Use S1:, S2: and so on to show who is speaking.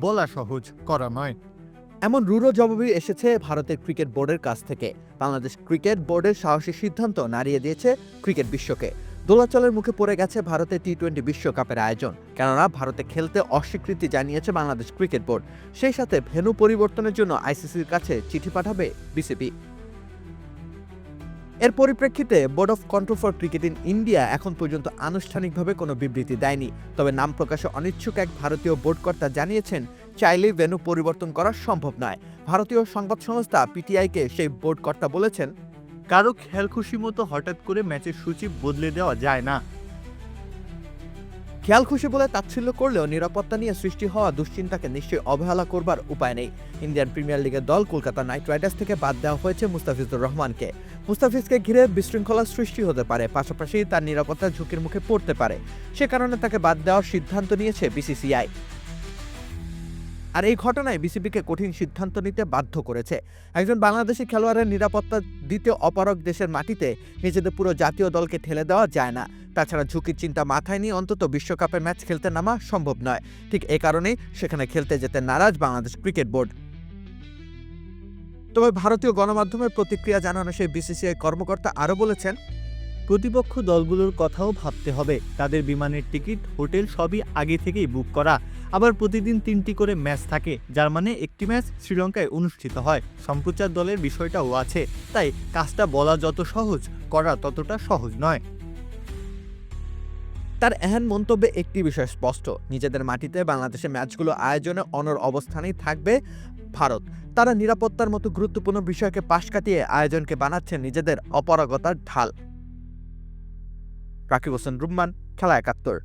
S1: বলা সহজ, করা নয়।
S2: এমন রূঢ় জবাবই এসেছে ভারতের ক্রিকেট বোর্ডের কাছ থেকে। বাংলাদেশ ক্রিকেট বোর্ডের সাহসী সিদ্ধান্ত নাড়িয়ে দিয়েছে ক্রিকেট বিশ্বকে। দোলাচলের মুখে পড়ে গেছে ভারতের টি-20 বিশ্বকাপের আয়োজন, কেননা ভারতে খেলতে অস্বীকৃতি জানিয়েছে বাংলাদেশ ক্রিকেট বোর্ড। সেই সাথে ভেন্যু পরিবর্তনের জন্য আইসিসির কাছে চিঠি পাঠাবে বিসিবি। এর পরিপ্রেক্ষিতে board of control for cricket in India এখন পর্যন্ত আনুষ্ঠানিকভাবে কোনো বিবৃতি দেয়নি। তবে নাম প্রকাশে অনিচ্ছুক এক ভারতীয় বোর্ড কর্তা জানিয়েছেন, চাইলেই ভেন্যু পরিবর্তন করা সম্ভব নয়। ভারতীয় সংবাদ সংস্থা পিটিআইকে সেই বোর্ড কর্তা বলেছেন,
S1: কারো খেয়াল খুশি মতো হঠাৎ করে ম্যাচের সূচি বদলে দেওয়া যায় না।
S2: খেয়াল খুশি বলে তাচ্ছিল্য করলেও নিরাপত্তা নিয়ে সৃষ্টি হওয়া দুশ্চিন্তাকে নিশ্চয়ই অবহেলা করবার উপায় নেই। ইন্ডিয়ান প্রিমিয়ার লিগের দল কলকাতা নাইট রাইডার্স থেকে বাদ দেওয়া হয়েছে মুস্তাফিজুর রহমানকে। মুস্তাফিজকে ঘিরে বিশৃঙ্খলার সৃষ্টি হতে পারে, পাশাপাশি তার নিরাপত্তার ঝুঁকির মুখে পড়তে পারে। সে কারণে তাকে বাদ দেওয়ার সিদ্ধান্ত নিয়েছে বিসিসিআই। আর এই ঘটনায় বিসিবিকে কঠিন সিদ্ধান্ত নিতে বাধ্য করেছে। একজন বাংলাদেশি খেলোয়াড়ের নিরাপত্তা দিতে অপারগ দেশের মাটিতে নিজেদের পুরো জাতীয় দলকে ঠেলে দেওয়া যায় না। তাছাড়া ঝুঁকির চিন্তা মাথায় নিয়ে অন্তত বিশ্বকাপের ম্যাচ খেলতে নামা সম্ভব নয়। ঠিক এ কারণেই সেখানে খেলতে যেতে নারাজ বাংলাদেশ ক্রিকেট বোর্ড। তবে ভারতীয় গণমাধ্যমের প্রতিক্রিয়া জানানো সেই বিসিসিআই কর্মকর্তা আরও বলেছেন,
S1: প্রতিপক্ষ দলগুলোর কথাও ভাবতে হবে। তাদের বিমানের টিকিট, হোটেল সবই আগে থেকেই বুক করা। আবার প্রতিদিন 3টি করে ম্যাচ থাকে, যার মানে একটি ম্যাচ শ্রীলঙ্কায় অনুষ্ঠিত হয়। সম্প্রচার দলের বিষয়টাও আছে, তাই কাজটা বলা যত সহজ, করা ততটা সহজ নয়।
S2: তার এহেন মন্তব্যে একটি বিষয় স্পষ্ট, নিজেদের মাটিতে বাংলাদেশের ম্যাচগুলো আয়োজনে অনড় অবস্থানেই থাকবে ভারত। তারা নিরাপত্তার মতো গুরুত্বপূর্ণ বিষয়কে পাশ কাটিয়ে আয়োজনকে বানাচ্ছে নিজেদের অপারগতার ঢাল। রাকিব হোসেন রুম্মান, খেলা ৭১।